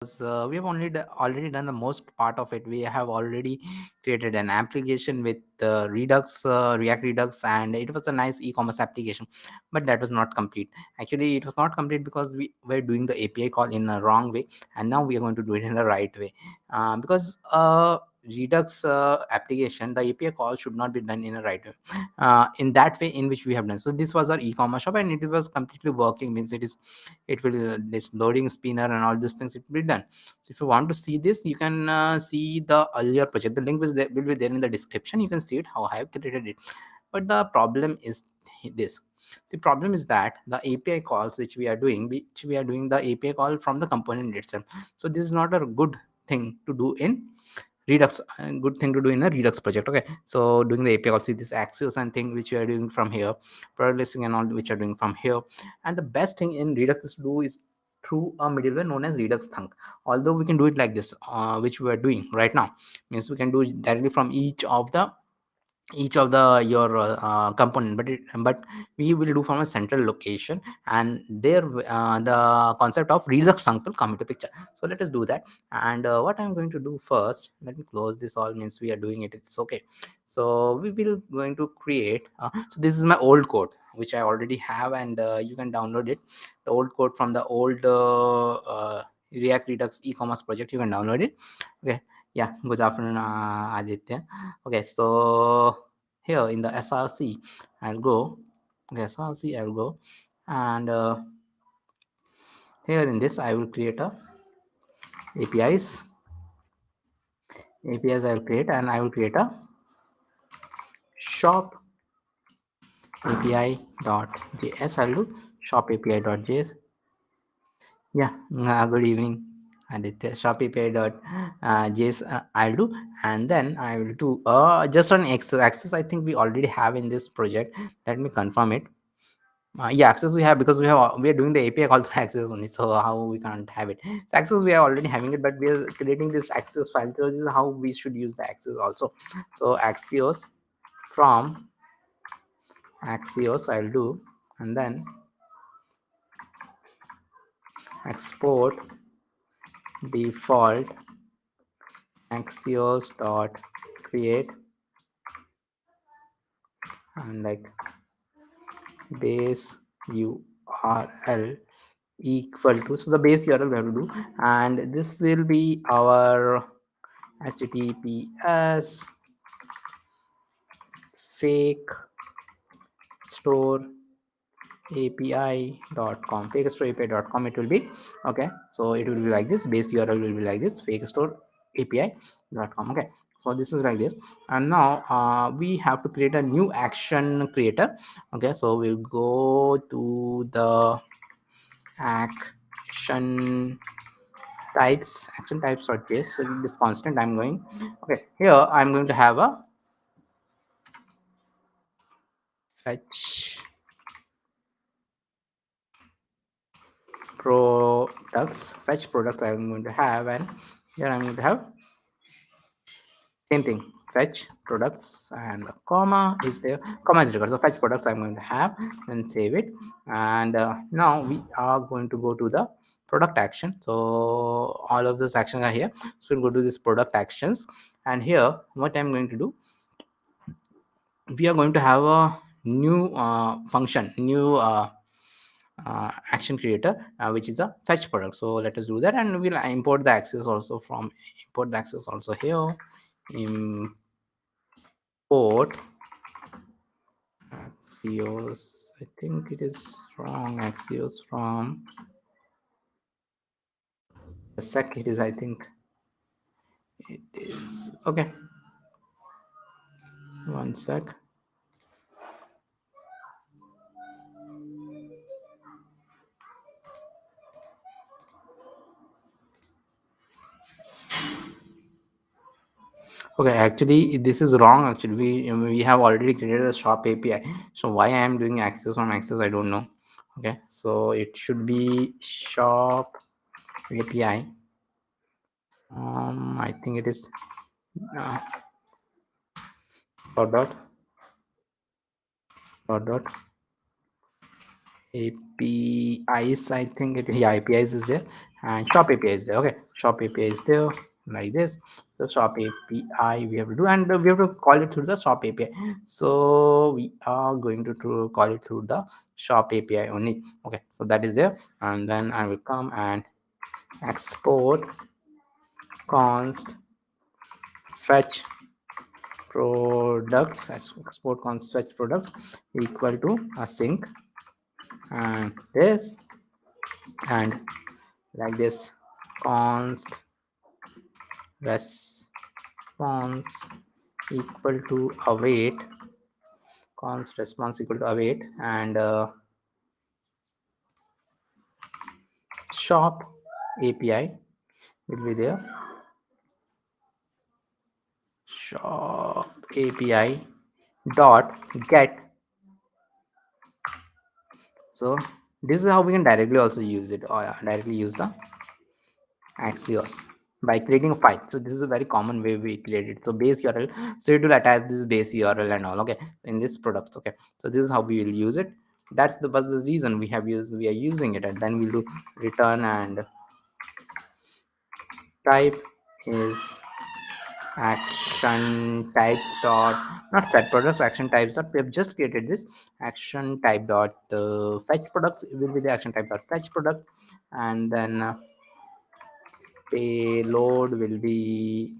we have already done the most part of it. We have already created an application with Redux, React Redux, and it was a nice e-commerce application. But that was not complete. Actually, it was not complete because we were doing the API call in a wrong way, and now we are going to do it in the right way. Because Redux application, the API call should not be done in a right way. In that way, in which we have done. So this was our e-commerce shop, and it was completely working. Means it will this loading spinner and all these things, it will be done. So if you want to see this, you can see the earlier project. The link will be there in the description. You can see it how I have created it. But the problem is this. The problem is that the API calls which we are doing the API call from the component itself. So this is not a good thing to do in Redux. Good thing to do in a Redux project. Okay, so doing the API calls, see this Axios and thing which we are doing from here, product listing and all which are doing from here. And the best thing in Redux is to do is through a middleware known as Redux Thunk. Although we can do it like this, which we are doing right now, means we can do it directly from each of the your component, but we will do from a central location, and there the concept of Redux Thunk will come into picture. So let us do that. And what I'm going to do first, let me close this. All means we are doing it, it's okay. So we will going to create so this is my old code which I already have, and you can download it, the old code from the old React Redux e-commerce project. You can download it. Okay. Yeah, good afternoon, Aditya. Okay, so here in the src I'll go. Okay, src I'll go, and here in this I will create a apis I'll create, and I will create a shop api.js. I'll do shop api.js. Yeah, good evening, Aditya. Shop api.js I'll do, and then I will do just run access. I think we already have in this project. Let me confirm it. Yeah, access we have, because we are doing the API call for access only. So how we can't have it? So access we are already having it, but we are creating this access file. So this is how we should use the access also. So axios from axios I'll do, and then export default axios dot create, and like base URL equal to, so the base URL we have to do, and this will be our https fake store api.com, fake store api.com. It will be okay. So it will be like this, base URL will be like this, fake store api.com. Okay, so this is like this. And now we have to create a new action creator. Okay, so we'll go to the action action types.js. So this constant I'm going. Okay, here I'm going to have a fetch product I'm going to have, and here I'm going to have same thing, fetch products, and a comma is there, comma is required. So fetch products I'm going to have, then save it. And now we are going to go to the product action. So all of those actions are here, so we'll go to this product actions. And here what I'm going to do, we are going to have a new function, new action creator, which is a fetch product. So let us do that, and we'll import the access also from import the access also here. Import axios, I think it is wrong, axios from a sec, it is, I think it is okay, one sec. Okay, actually this is wrong. Actually we have already created a shop API, so why I am doing access from access, I don't know. Okay, so it should be shop API. I think it is uh, dot dot dot dot APIs. I think it, yeah, APIs is there, and shop API is there. Okay, shop API is there like this. So shop API we have to do, and we have to call it through the shop API. So we are going to call it through the shop API only. Okay, so that is there, and then I will come and export const fetch products, export const fetch products equal to async, and this, and like this, const response equal to await, const response equal to await, and shop API will be there, shop API dot get. So this is how we can directly also use it, or directly use the Axios by creating a file. So this is a very common way we create it. So base URL, so it will attach this base URL and all, okay, in this products. Okay, so this is how we will use it. That's the was the reason we have used, we are using it. And then we'll do return, and type is action types dot, not set products, action types dot, we have just created this action type dot fetch products will be the action type dot fetch product. And then payload will be,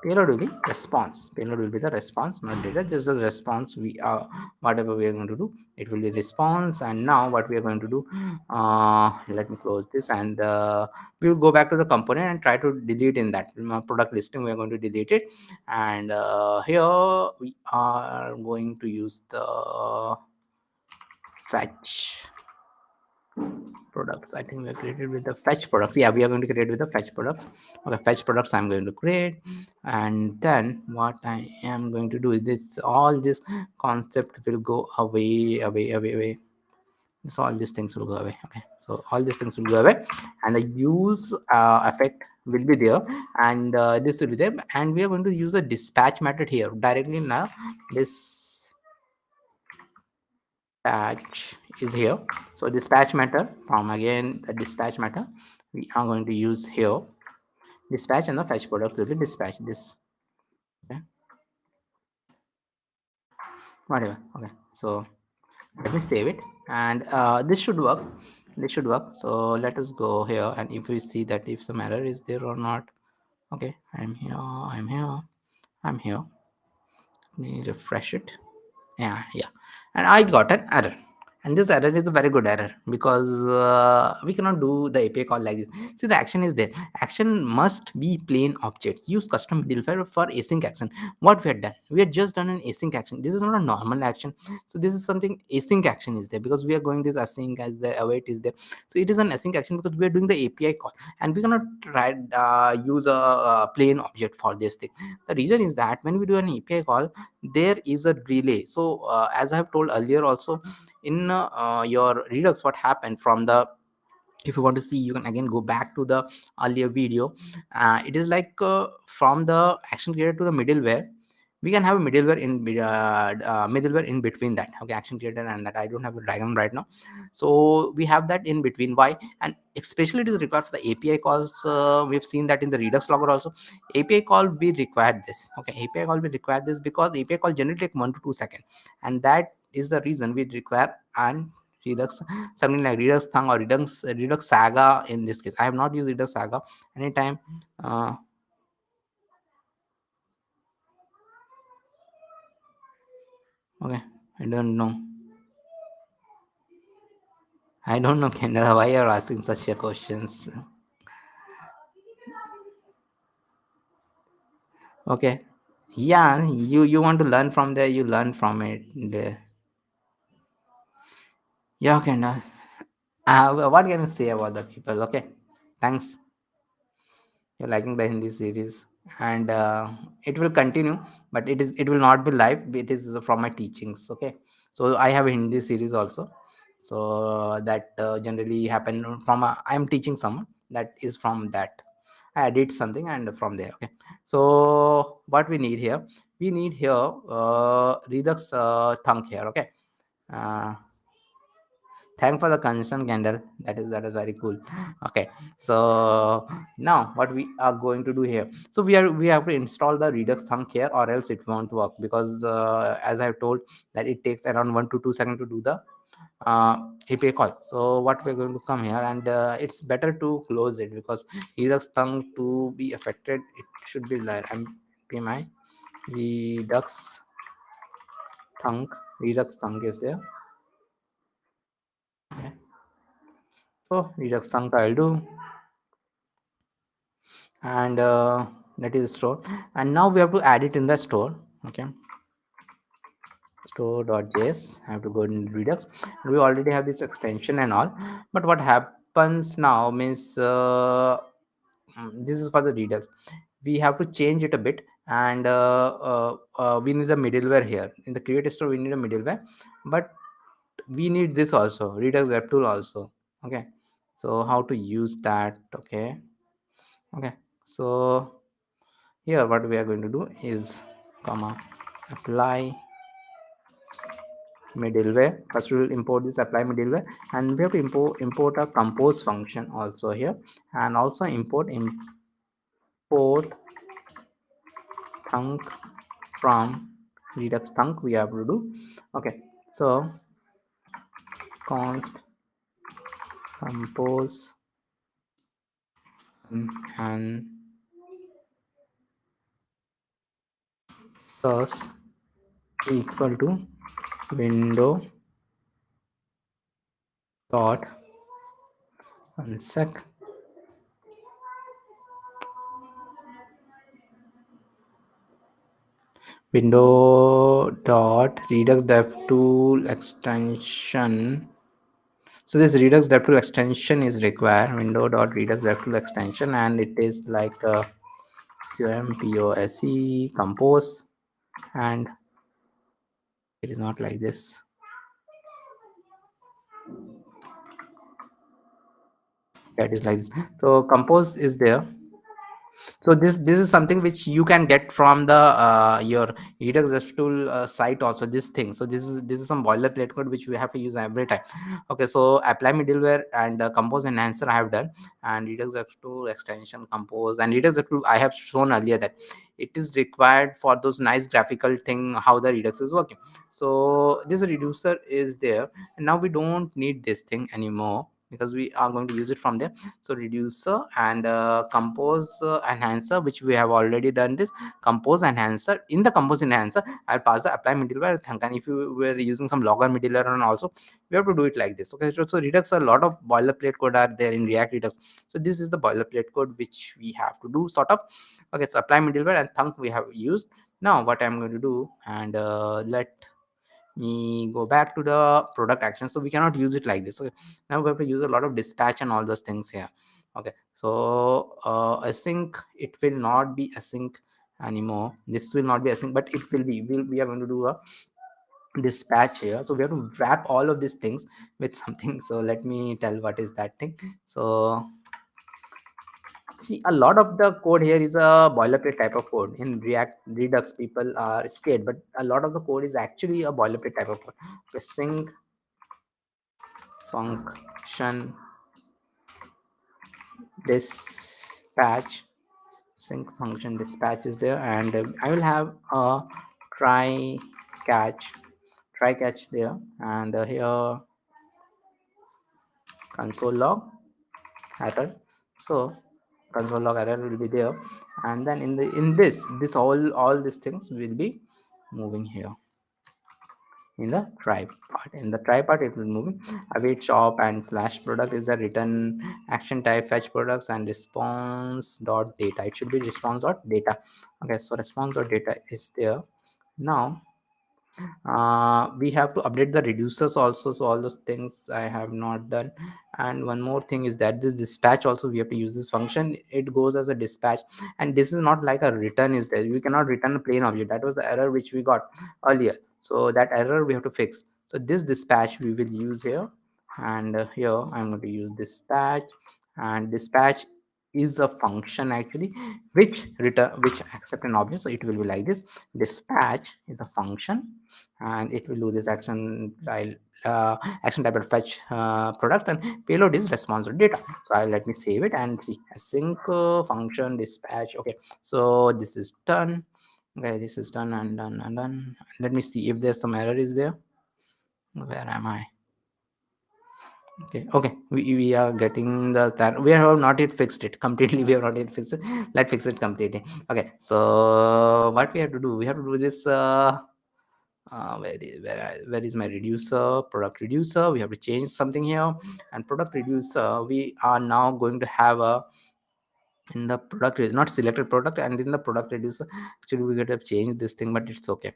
payload will be response, payload will be the response, not data, just the response. We are, whatever we are going to do, it will be response. And now what we are going to do, let me close this, and we will go back to the component and try to delete in that product listing. We are going to delete it, and here we are going to use the fetch products. I think we are created with the fetch products. Yeah, we are going to create with the fetch products. Okay, fetch products I'm going to create. And then what I am going to do is this, all this concept will go away. So all these things will go away. Okay, so all these things will go away, and the use effect will be there, and this will be there. And we are going to use the dispatch method here directly now. This dispatch is here. So dispatch method, from again the dispatch method we are going to use here. Dispatch and the fetch product will be dispatch this. Okay, whatever. Okay, so let me save it, and this should work, this should work. So let us go here, and if we see that if some error is there or not. Okay, I'm here. Let me refresh it. Yeah, and I got an error, and this error is a very good error, because we cannot do the API call like this. See, the action is there, action must be plain object, use custom middleware for async action. What we have done, we have just done an async action. This is not a normal action, so this is something async action is there, because we are going this async as the await is there. So it is an async action because we are doing the API call, and we cannot try use a plain object for this thing. The reason is that when we do an API call, there is a delay. So as I have told earlier also, in your Redux, what happened from the, if you want to see, you can again go back to the earlier video. It is like from the action creator to the middleware, we can have a middleware middleware in between that. Okay, action creator and that, I don't have a diagram right now. So we have that in between. Why? And especially it is required for the API calls. We've seen that in the Redux logger also, API call we required this. Okay, API call we require this because API call generally take 1 to 2 seconds, and that is the reason we require an Redux, something like Redux Thunk or Redux Saga. In this case, I have not used Redux Saga anytime. Uh, okay, I don't know. I don't know, Kendra, why you're asking such a questions. Okay, yeah, you want to learn from there, you learn from it there. Yeah, Kendra. What can you say about the people? Okay, thanks. You're liking the Hindi series, and it will continue, but it will not be live. It is from my teachings. Okay, so I have a Hindi series also. So that generally happen from I am teaching someone, that is from that. I did something and from there. Okay, so what we need here, we need here Redux Thunk here. Okay, uh, Thank for the concern, Kendall. That is very cool. Okay, so now what we are going to do here. So we have to install the Redux Thunk here, or else it won't work, because as I've told that it takes around 1 to 2 seconds to do the API call. So what we're going to come here, and it's better to close it, because Redux Thunk to be affected, it should be like MPMI Redux Thunk. Redux Thunk is there. Okay. So Redux Thunk I'll do, and that is store. And now we have to add it in the store. Okay, store.js. I have to go in Redux. We already have this extension and all, but what happens now means this is for the Redux. We have to change it a bit, and we need a middleware here in the create store. We need a middleware, but we need this also, Redux web tool also. Okay, so how to use that? Okay, okay, so here what we are going to do is comma apply middleware. First we will import this apply middleware, and we have to import a compose function also here, and also import thunk from Redux Thunk we have to do. Okay, so const compose and source equal to window dot unsec window dot redux dev tool extension. So this redux dev tool extension is required, window dot redux dev tool extension, and it is like compose compose, and it is not like this, that is like this. So compose is there. So this is something which you can get from the your Redux tool site also, this thing. So this is some boilerplate code which we have to use every time. Okay, so apply middleware and compose enhancer I have done, and Redux tool extension compose, and Redux tool I have shown earlier that it is required for those nice graphical thing how the Redux is working. So this reducer is there, and now we don't need this thing anymore, because we are going to use it from there. So reducer and compose enhancer, which we have already done this. Compose enhancer, in the compose enhancer I'll pass the apply middleware thunk, and if you were using some logger middleware, and also we have to do it like this. Okay, so Redux, a lot of boilerplate code are there in React Redux. So this is the boilerplate code which we have to do sort of. Okay, so apply middleware and thunk we have used. Now what I'm going to do, and let me go back to the product action. So we cannot use it like this. Okay, now we have to use a lot of dispatch and all those things here. Okay, so async, it will not be async anymore. This will not be async, but it will be, we are going to do a dispatch here. So we have to wrap all of these things with something. So let me tell what is that thing. So see, a lot of the code here is a boilerplate type of code. In React Redux, people are scared, but a lot of the code is actually a boilerplate type of code. Okay, sync function dispatch, sync function dispatch is there, and I will have a try catch try catch there, and here console log error. So console log error will be there, and then in this all these things will be moving here in the try part. In the try part it will move await shop, and slash product is the return action type, fetch products, and response dot data, it should be response dot data. Okay, so response dot data is there. Now we have to update the reducers also, so all those things I have not done. And one more thing is that this dispatch also, we have to use this function, it goes as a dispatch, and this is not like a return is there, we cannot return a plain object. That was the error which we got earlier, so that error we have to fix. So this dispatch we will use here, and here I'm going to use dispatch, and dispatch is a function actually which accept an object. So it will be like this, dispatch is a function, and it will do this action. I'll action type fetch products, and payload is response to data. So I let me save it and see async function dispatch. Okay, so this is done. Okay, this is done and done and done. Let me see if there's some error is there. Where am I? Okay, we are getting the that we have not yet fixed it completely. We have not yet fixed it. Let's fix it completely. Okay, so what we have to do, we have to do this where is my reducer, product reducer. We have to change something here, and product reducer we are now going to have a in the product not selected product, and in the product reducer actually we could have changed this thing, but it's okay,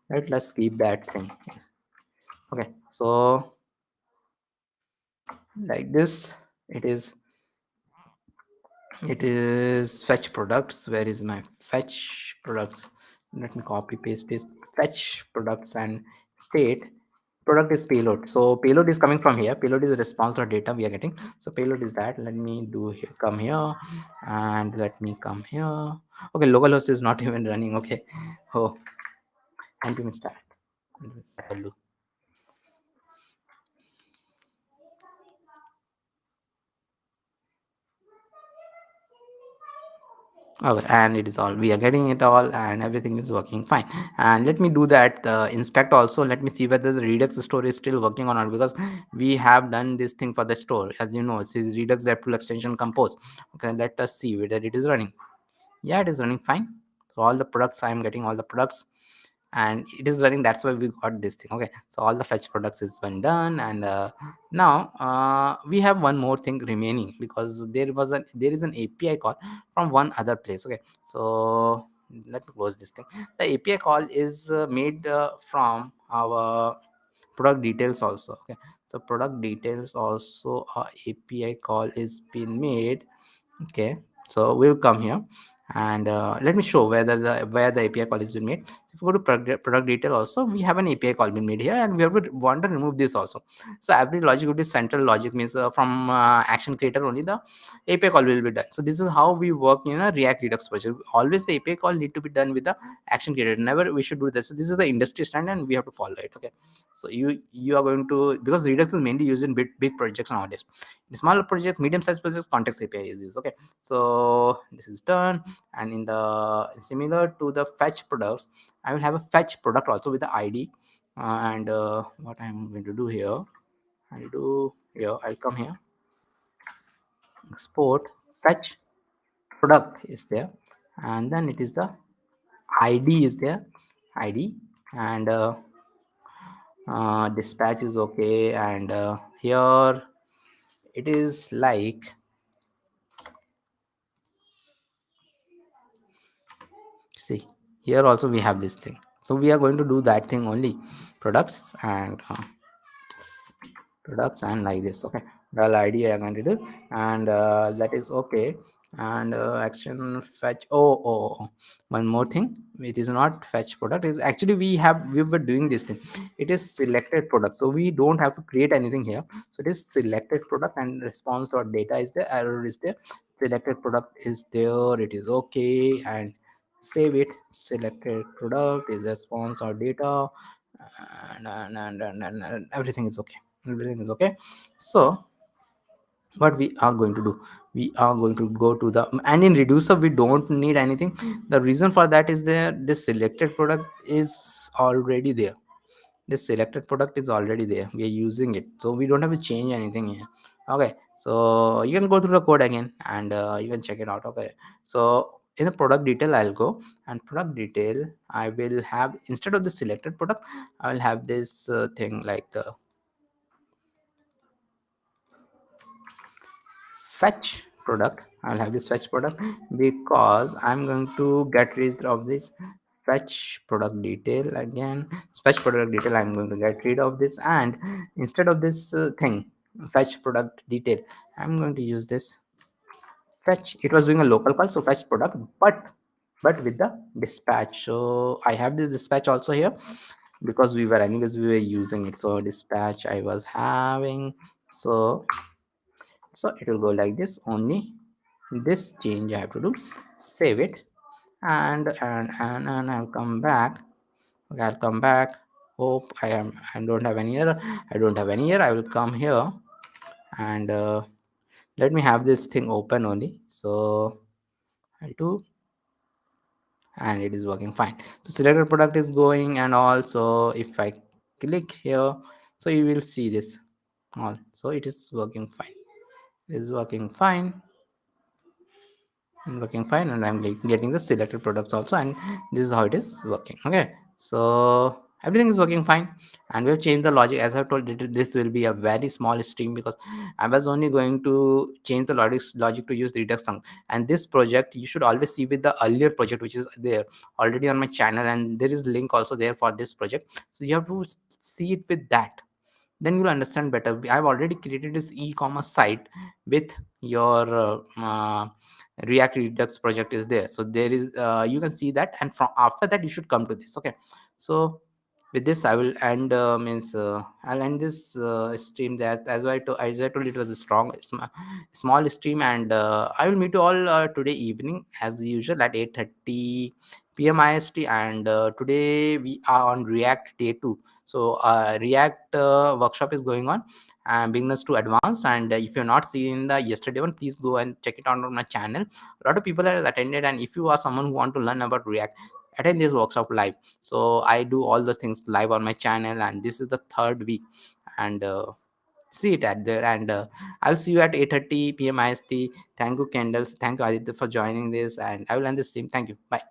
right? Let's keep that thing. Okay, so like this it is. It is fetch products. Where is my fetch products? Let me copy paste this. Fetch products and state product is payload. So payload is coming from here. Payload is a response or data we are getting. So payload is that. Let me do here, come here, and let me come here. Okay, localhost is not even running. Okay. Oh, and to start. I'll do. Okay, and it is all, we are getting it all, and everything is working fine. And let me do that inspect also. Let me see whether the Redux store is still working or not, because we have done this thing for the store. As you know, it is Redux tool extension compose. Okay, let us see whether it is running. Yeah, it is running fine. So all the products, I am getting all the products, and it is running. That's why we got this thing. Okay, so all the fetch products is been done, and now we have one more thing remaining, because there is an API call from one other place. Okay, so let me close this thing. The API call is made from our product details also. Okay, so product details also API call is been made. Okay, so we'll come here, and let me show where the API call has been made. If you go to product detail also, we have an API call been made here, and we have to want to remove this also. So every logic would be central logic, means from action creator only the API call will be done. So this is how we work in a React Redux project. Always the API call need to be done with the action creator. Never we should do this. So this is the industry standard, and we have to follow it. Okay, so you are going to, because Redux is mainly used in big projects nowadays. In smaller projects, medium sized projects, context API is used. Okay, so this is done, and in the similar to the fetch products, I will have a fetch product also with the ID. And what I'm going to do here, I'll come here, export fetch product is there, and then it is the ID is there, ID, and dispatch is okay, and here it is like, see, here also we have this thing. So we are going to do that thing only, products and like this. Okay, well id I am going to do, and that is okay. And action fetch, one more thing, it is not fetch product, is actually we were doing this thing. It is selected product, so we don't have to create anything here. So it is selected product, and response or data is there, error is there, selected product is there, it is okay, and save it. Selected product is response or data, and everything is okay, everything is okay. So what we are going to do, we are going to go to the, and in reducer we don't need anything. The reason for that is there, this selected product is already there. This selected product is already there, we are using it, so we don't have to change anything here. Okay, so you can go through the code again, and you can check it out. Okay, so in the product detail I'll go, and product detail I will have, instead of the selected product, I will have this thing like fetch product. I'll have this fetch product, because I'm going to get rid of this fetch product detail again. Fetch product detail, I'm going to get rid of this, and instead of this thing, fetch product detail, I'm going to use this fetch. It was doing a local call, so fetch product, but with the dispatch. So I have this dispatch also here, because we were using it. So dispatch I was having, so it will go like this only. This change I have to do, save it, and I'll come back. Okay, I'll come back, Hope I don't have any error. I don't have any error. I will come here and let me have this thing open only. So I'll do, and it is working fine. So selected product is going, and also if I click here, so you will see this all. So it is working fine. It is working fine and working fine, and I'm getting the selected products also, and this is how it is working. Okay, so everything is working fine, and we've changed the logic. As I've told you, this will be a very small stream because I was only going to change the logic to use Redux Thunk. And this project you should always see with the earlier project which is there already on my channel, and there is link also there for this project, so you have to see it with that, then you'll understand better. I've already created this e-commerce site with your React Redux project is there. So there is you can see that, and from after that you should come to this. Okay, so with this I will end means I'll end this stream. That as I told, it was a small stream, and I will meet you all today evening as usual at 8:30 p.m. IST. And today we are on React day 2. So React workshop is going on, and beginners to advanced. And if you're not seeing the yesterday one, please go and check it out on my channel. A lot of people have attended, and if you are someone who want to learn about React, attend this workshop live. So I do all those things live on my channel, and this is the third week. And see it at there, and I'll see you at 8:30 p.m. IST. Thank you, Candles. Thank you, Aditya, for joining this, and I will end this stream. Thank you. Bye.